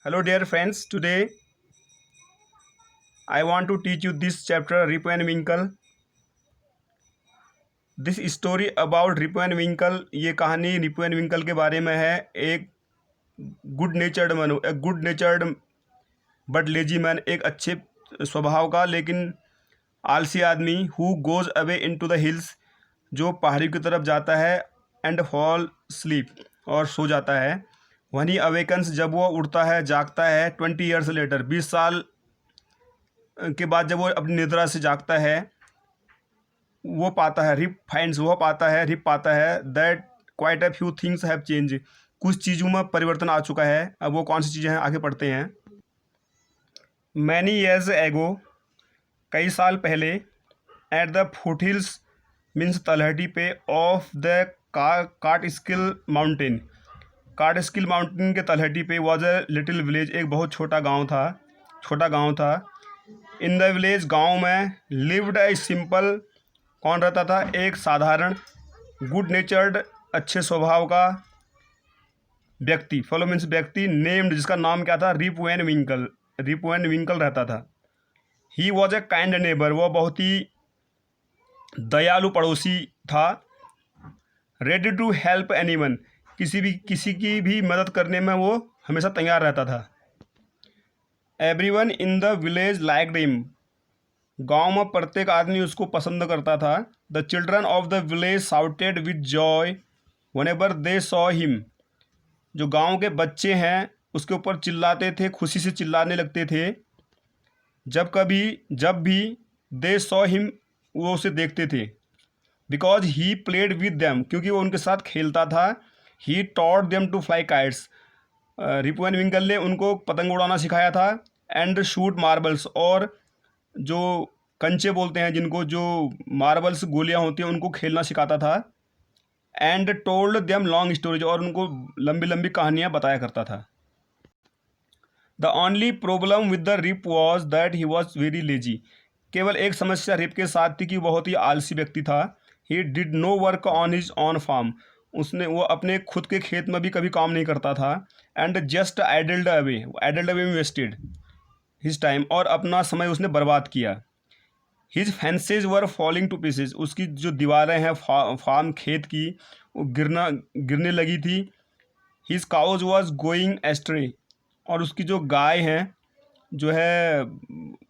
Hello, dear friends. Today I want to teach you this chapter, Rip and Winkle. This story about Rip and Winkle. ये कहानी repo and विंकल के बारे में है। एक good नेचर्ड but lazy man, एक अच्छे स्वभाव का लेकिन आलसी आदमी, who goes away into the hills, जो पहाड़ी की तरफ जाता है, एंड फॉल स्लीप, और सो जाता है। वहीं अवेकन्स, जब वो उड़ता है, जागता है, 20 ईयर्स लेटर, 20 साल के बाद जब वो अपनी निद्रा से जागता है, वो पाता है, रिप पाता है that quite a few things have change, कुछ चीज़ों में परिवर्तन आ चुका है। अब वो कौन सी चीज़ें हैं, आगे पढ़ते हैं। मैनी ईयर्स एगो, कई साल पहले, एट द फुटहिल्स मीन्स तलहटी पे, of the cart skill mountain के तलहटी पे, वॉज अ लिटिल विलेज, एक बहुत छोटा गांव था। इन द विलेज, गांव में, लिव्ड ए सिंपल, कौन रहता था, एक साधारण, गुड नेचर्ड, अच्छे स्वभाव का व्यक्ति, फॉलो मीन्स व्यक्ति, नेम्ड, जिसका नाम क्या था, रिप एंड विंकल रहता था। He was a kind neighbour, वह बहुत ही दयालु पड़ोसी था। रेडी टू हेल्प एनीवन, किसी की भी मदद करने में वो हमेशा तैयार रहता था। Everyone in the village liked him, गांव में प्रत्येक आदमी उसको पसंद करता था। The children of the village shouted with Joy whenever they saw him, जो गांव के बच्चे हैं उसके ऊपर चिल्लाते थे, खुशी से चिल्लाने लगते थे जब भी दे सॉ हिम, वो उसे देखते थे। Because he played with them, क्योंकि वो उनके साथ खेलता था। He taught them to fly kites, Rip and Winkle ने उनको पतंग उड़ाना सिखाया था। एंड शूट मार्बल्स, और जो कंचे बोलते हैं जिनको, जो मार्बल्स गोलियां होती हैं, उनको खेलना सिखाता था। And told them long stories, और उनको लंबी लंबी कहानियां बताया करता था। The only problem with the Rip was that he was very lazy, केवल एक समस्या रिप के साथ थी कि बहुत ही आलसी व्यक्ति था। He did no work on his own farm, वो अपने खुद के खेत में भी कभी काम नहीं करता था। एंड जस्ट आइडल्ड अवे में वेस्टेड हिज टाइम, और अपना समय उसने बर्बाद किया। His fences were falling to pieces, उसकी जो दीवारें हैं फार्म खेत की, वो गिरने लगी थी। His cows was going astray, और उसकी जो गाय हैं जो है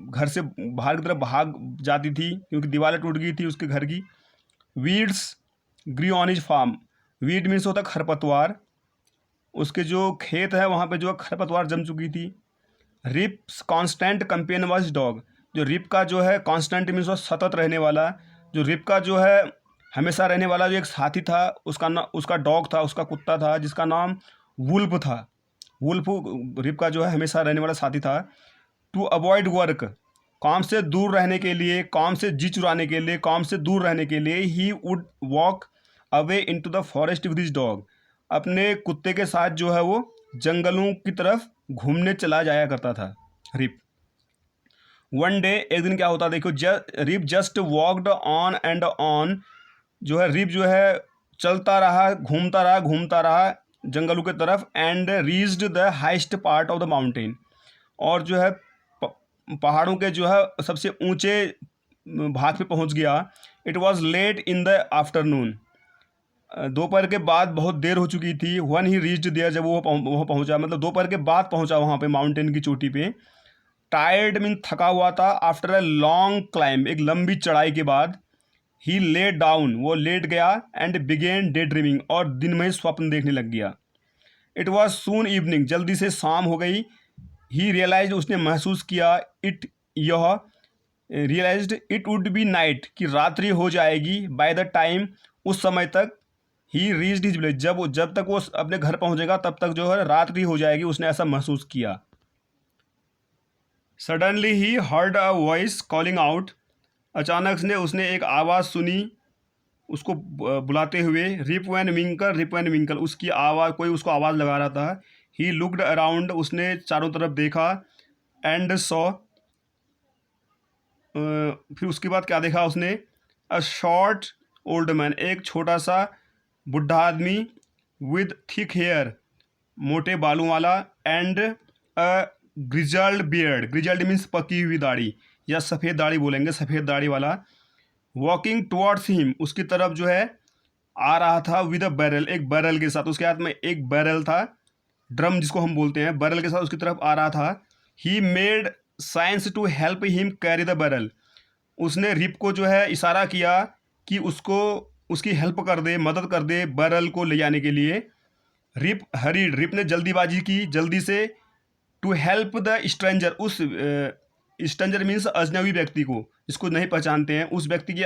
घर से बाहर की तरफ भाग जाती थी क्योंकि दीवारें टूट गई थी उसके घर की। Weeds grew on his farm, weed means होता है खरपतवार, उसके जो खेत है वहाँ पे जो है खरपतवार जम चुकी थी। Rip's constant companion was dog, जो रिप का जो है कांस्टेंट मीन्स सतत रहने वाला, जो रिप का जो है हमेशा रहने वाला जो एक साथी था, उसका डॉग था, उसका कुत्ता था, जिसका नाम वुल्फ था। वुल्फ रिप का जो है हमेशा रहने वाला साथी था। टू अवॉइड वर्क, काम से दूर रहने के लिए, काम से जी चुराने के लिए, काम से दूर रहने के लिए, he would walk away into the forest with his dog, अपने कुत्ते के साथ जो है वो जंगलों की तरफ घूमने चला जाया करता था रिप। वन डे, एक दिन क्या होता देखो, Rip just walked on and on, जो है रिप जो है चलता रहा, घूमता रहा जंगलों की तरफ। And reached the highest part of the mountain, और जो है पहाड़ों के जो है सबसे ऊंचे भाग पे पहुंच गया। It was late in the afternoon, दोपहर के बाद बहुत देर हो चुकी थी। वन ही रीच्ड देयर, जब वो वहाँ पहुंचा, मतलब दोपहर के बाद पहुंचा वहाँ पे माउंटेन की चोटी पे। टायर्ड मीन थका हुआ था। आफ्टर अ लॉन्ग क्लाइंब, एक लंबी चढ़ाई के बाद। ही ले डाउन, वो लेट गया। एंड बिगेन डे ड्रीमिंग, और दिन में स्वप्न देखने लग गया। इट वॉज सून इवनिंग, जल्दी से शाम हो गई। ही रियलाइज, उसने महसूस किया, realised it would be night, कि रात्रि हो जाएगी। बाय द टाइम, उस समय तक। ही रीच्ड हिज विलेज, जब तक वो अपने घर पहुंचेगा तब तक जो है रात्रि हो जाएगी, उसने ऐसा महसूस किया। Suddenly he heard a voice calling out, अचानक से उसने एक आवाज़ सुनी उसको बुलाते हुए। रिप एंड विंकल, उसकी आवाज़, कोई उसको आवाज़ लगा रहा था। ही लुक्ड अराउंड, उसने चारों तरफ देखा। एंड सॉ, फिर उसके बाद क्या देखा उसने, अ शॉर्ट ओल्ड मैन, एक छोटा सा बुढ़ा आदमी, विद थिक हेयर, मोटे बालों वाला। And a grizzled beard, grizzled means पकी हुई दाढ़ी या सफ़ेद दाढ़ी बोलेंगे, सफ़ेद दाढ़ी वाला, वॉकिंग टुवर्ड्स हिम, उसकी तरफ जो है आ रहा था, विद अ बैरल, एक बैरल के साथ, उसके हाथ में एक बैरल था, ड्रम जिसको हम बोलते हैं, बैरल के साथ उसकी तरफ आ रहा था। He made signs to help him carry the barrel, उसने रिप को जो है इशारा किया कि उसको उसकी हेल्प कर दे, मदद कर दे बैरल को ले जाने के लिए। रिप हरीड, रिप ने जल्दीबाजी की, जल्दी से, टू हेल्प द स्ट्रेंजर, उस स्ट्रेंजर मीन्स अजनबी व्यक्ति को, जिसको नहीं पहचानते हैं, उस व्यक्ति की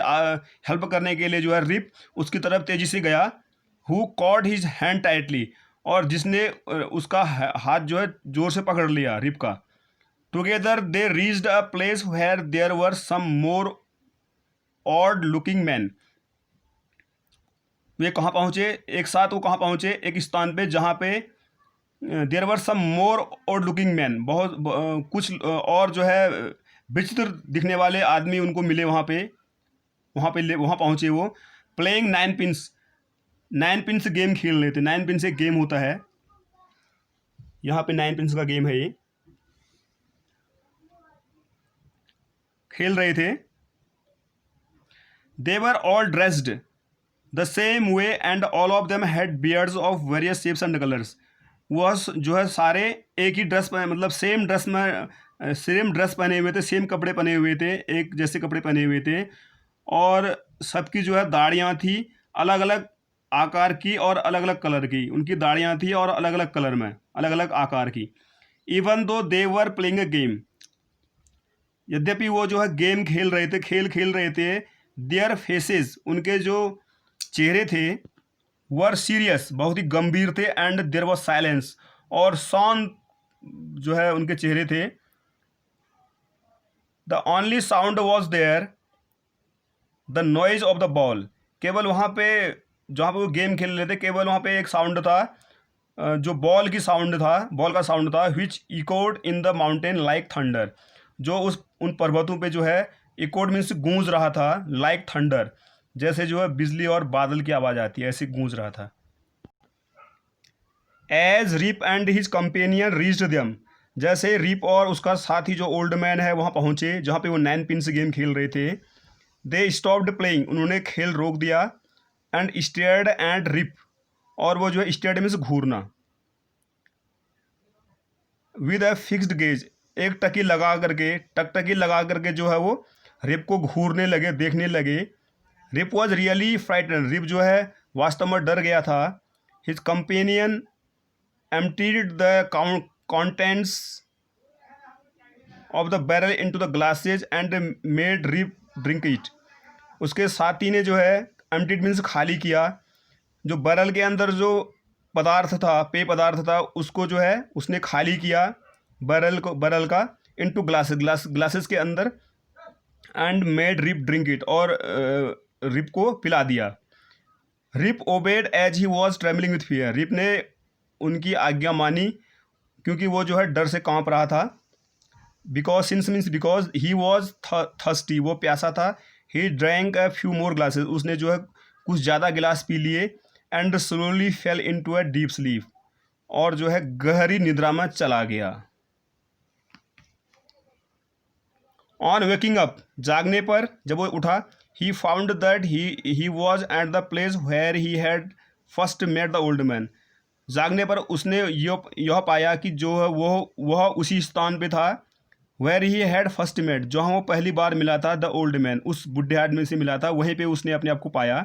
हेल्प करने के लिए जो है रिप उसकी तरफ तेजी से गया। Who caught his hand tightly, और जिसने उसका हाथ जो है जोर से पकड़ लिया रिप का। Together they reached a place where there were some more odd looking man, वे कहाँ पहुँचे, एक साथ वो कहाँ पहुँचे, एक स्थान पे जहाँ पे there were some more odd looking man, बहुत कुछ और जो है विचित्र दिखने वाले आदमी उनको मिले वहाँ पे, वहाँ पहुँचे वो। Playing nine pins, nine pins game खेल रहे थे, नाइन पिन्स एक गेम होता है, यहाँ पे नाइन पिन्स का गेम है, ये खेल रहे थे। They were all dressed the same way and all of them had beards of various shapes and colours, वह जो है सारे एक ही ड्रेस पहने, मतलब सेम ड्रेस पहने हुए थे, सेम कपड़े पहने हुए थे, एक जैसे कपड़े पहने हुए थे, और सबकी जो है दाढ़ियाँ थी अलग अलग आकार की और अलग अलग कलर की, उनकी दाढ़ियाँ थी और अलग अलग कलर में, अलग अलग आकार की। Even though they were playing a game, यद्यपि वो जो है गेम खेल रहे थे, खेल रहे थे, देयर फेसेस, उनके जो चेहरे थे, वर सीरियस, बहुत ही गंभीर थे, एंड देयर वाज साइलेंस, और शांत जो है उनके चेहरे थे। The only sound was there the noise of the ball, केवल वहाँ पे जहाँ पे वो गेम खेल रहे थे, केवल वहाँ पे एक साउंड था, जो बॉल का साउंड था, which echoed in the mountain like thunder, जो उन पर्वतों पे जो है इकोड मीन्स गूंज रहा था, लाइक थंडर, जैसे जो है बिजली और बादल की आवाज़ आती है, ऐसे गूंज रहा था। As Rip and his companion reached them, जैसे रिप और उसका साथी जो ओल्ड मैन है वहाँ पहुँचे जहाँ पे वो नाइन पिन्स गेम खेल रहे थे। दे स्टॉप्ड प्लेइंग, उन्होंने खेल रोक दिया, एंड स्टेयर्ड एंड रिप, और वो जो है स्टेयर्ड मीन्स घूरना, विद अ फिक्स्ड गेज, एक टकटकी लगा करके जो है वो रिप को घूरने लगे, देखने लगे। Rip was really frightened, Rip जो है वास्तव में डर गया था। His companion emptied the contents of the barrel into the glasses and made Rip drink it, उसके साथी ने जो है एम्प्टीड मीन्स खाली किया, जो बैरल के अंदर जो पदार्थ था, पेय पदार्थ था, उसको जो है उसने खाली किया बैरल का, इनटू ग्लासेस के अंदर, and made Rip drink it, और रिप को पिला दिया। Rip obeyed as he was travelling with fear, Rip ने उनकी आज्ञा मानी क्योंकि वो जो है डर से कांप रहा था। बिकॉज ही वॉज थर्स्टी, वो प्यासा था। He drank a few more glasses, उसने जो है कुछ ज़्यादा गिलास पी लिए, and slowly fail into a deep sleep, और जो है गहरी निद्रा में चला गया। ऑन वेकिंग अप, जागने पर जब वो उठा, he found that he was at the place where he had first met the old man, जागने पर उसने यह पाया कि जो है वह उसी स्थान पे था, where he had first met, जहाँ वो पहली बार मिला था, द ओल्ड मैन, उस बुढ़े आदमी से मिला था, वहीं पे उसने अपने आप को पाया।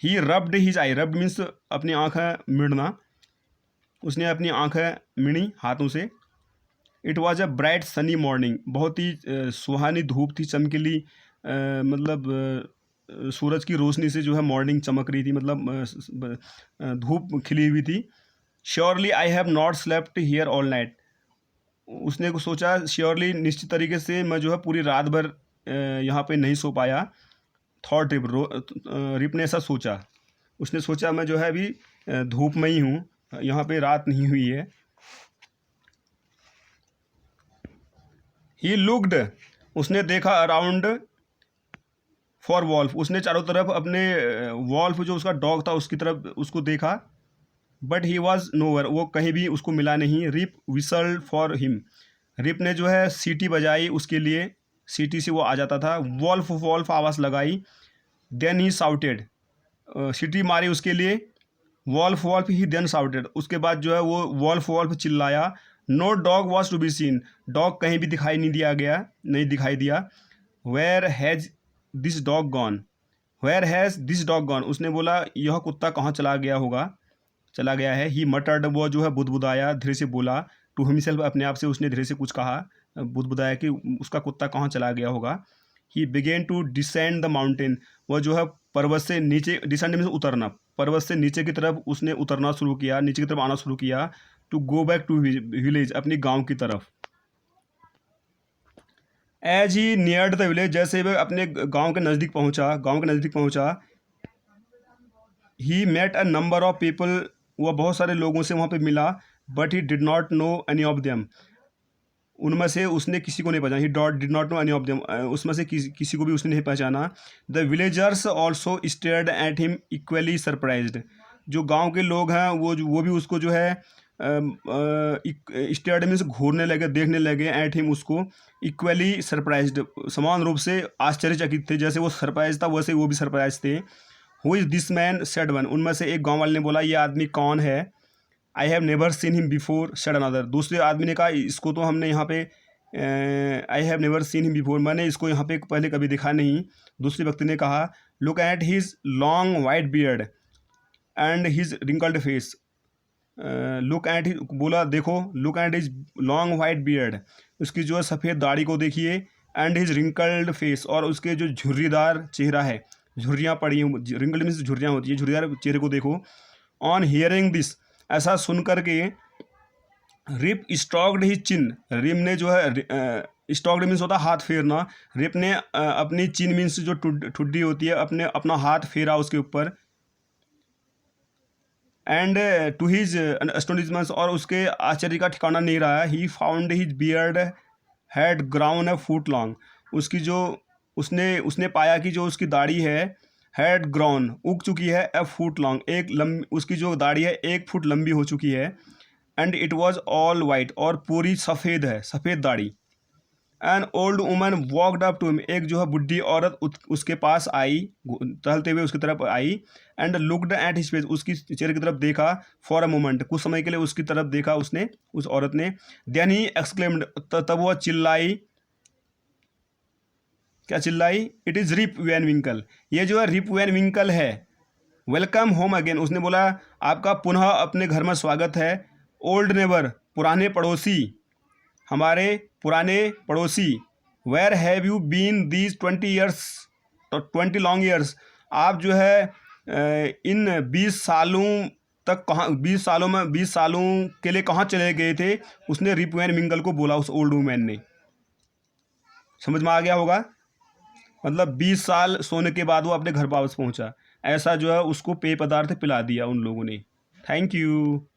ही रब्ड हिज आई, रब्ड मीन्स अपनी आँखें मिड़ना, उसने अपनी आँखें मिड़ी हाथों से। It was a bright sunny morning, बहुत ही सुहानी धूप थी, चमकीली, मतलब सूरज की रोशनी से जो है मॉर्निंग चमक रही थी, मतलब धूप खिली हुई थी। Surely I have not slept here all night, उसने को सोचा, श्योरली निश्चित तरीके से मैं जो है पूरी रात भर यहाँ पे नहीं सो पाया। थॉट रिप ने ऐसा सोचा, उसने सोचा मैं जो है अभी धूप में ही हूँ, यहाँ पे रात नहीं हुई है। ही लुक्ड, उसने देखा अराउंड फॉर वॉल्फ, उसने चारों तरफ अपने वॉल्फ जो उसका डॉग था उसकी तरफ उसको देखा। बट ही वॉज नोवर, वो कहीं भी उसको मिला नहीं। Rip whistled for him, Rip ने जो है सीटी बजाई उसके लिए, सीटी से वो आ जाता था। वॉल्फ वॉल्फ आवाज़ लगाई। देन ही साउटेड, सीटी मारी उसके लिए। Wolf Wolf he then shouted, उसके बाद जो है वो वॉल्फ वॉल्फ चिल्लाया। No dog was to be seen, dog कहीं भी दिखाई नहीं दिया गया, नहीं दिखाई दिया। Where has this dog gone, where has this dog gone, उसने बोला यह कुत्ता कहाँ चला गया होगा, चला गया है। ही मटर्ड, वो जो है बुदबुदाया, धीरे से बोला। टू हिमसेल्फ, अपने आप से उसने धीरे से कुछ कहा, बुदबुदाया कि उसका कुत्ता कहाँ चला गया होगा। He began to descend the mountain, वह जो है पर्वत से नीचे, डिसेंड मीन्स उतरना, पर्वत से नीचे की तरफ उसने उतरना शुरू किया, नीचे की तरफ आना शुरू किया। To go back to village, अपनी गाँव की तरफ। As he neared the village, जैसे वह अपने गाँव के नज़दीक पहुँचा, गाँव के नज़दीक पहुँचा। He met a number of people, वह बहुत सारे लोगों से वहाँ पे मिला। But he did not know any of them, उनमें से उसने किसी को नहीं पहचाना। He did not know any of them, उसमें से किसी को भी उसने नहीं पहचाना। The villagers also stared at him equally surprised, जो गांव के लोग हैं वो भी उसको जो है स्टेयर्ड मीन्स घूरने लगे, देखने लगे। एट हिम, उसको। इक्वली सरप्राइज्ड, समान रूप से आश्चर्यचकित थे, जैसे वो सरप्राइज था वैसे वो भी सरप्राइज थे। Who is this man said one, उनमें से एक गाँव वाले ने बोला ये आदमी कौन है। I have never seen him before said another, दूसरे आदमी ने कहा इसको तो हमने यहाँ पे, I have never seen him before, मैंने इसको यहाँ पे पहले कभी देखा नहीं। दूसरे व्यक्ति ने कहा look at his long white beard and his wrinkled face, look at, बोला देखो, look at his long white beard, उसकी जो है सफ़ेद दाढ़ी को देखिए। एंड हिज रिंकल्ड फेस, और उसके जो झुर्रीदार चेहरा है, झुर्रियाँ पड़ी हैं, रिंकल्ड मीन्स झुर्रियाँ होती है, झुर्रीदार चेहरे को देखो। ऑन हियरिंग दिस, ऐसा सुन कर के रिप स्टॉक्ड ही चिन, रिप ने जो है, स्टॉक्ड मीन्स होता है हाथ फेरना, रिप ने अपनी चिन मीन्स जो ठुड्डी होती है, अपना हाथ फेरा उसके ऊपर। एंड टू हिज एस्टोनिशमेंट, और उसके आश्चर्य का ठिकाना नहीं रहा। He found his beard had ground a foot long, उसकी जो उसने पाया कि जो उसकी दाढ़ी है हैड ग्राउंड, उग चुकी है, अ फुट लॉन्ग, एक लंबी, उसकी जो दाढ़ी है 1 फुट लंबी हो चुकी है। And it was all white, और पूरी सफ़ेद है, सफ़ेद दाढ़ी। An old woman walked up to him, एक जो है बुढ़ी औरत उसके पास आई, टहलते हुए उसकी तरफ आई। And looked at his face, उसकी चेहरे की तरफ देखा। फॉर अ मोमेंट, कुछ समय के लिए उसकी तरफ देखा उसने, उस औरत ने। देन ही एक्सक्लेम्ड, तब वह चिल्लाई, क्या चिल्लाई, इट इज़ रिप वैन विंकल, ये जो है रिप वैन विंकल है। वेलकम होम अगेन, उसने बोला आपका पुनः अपने घर में स्वागत है। ओल्ड नेबर, पुराने पड़ोसी, हमारे पुराने पड़ोसी। Where have you been these 20 years, 20 long years, आप जो है इन 20 सालों तक कहाँ, 20 सालों के लिए कहाँ चले गए थे, उसने रिप वैन विंकल को बोला, उस ओल्ड वुमैन ने। समझ में आ गया होगा, मतलब 20 साल सोने के बाद वो अपने घर वापस पहुंचा, ऐसा जो है उसको पेय पदार्थ पिला दिया उन लोगों ने। Thank you.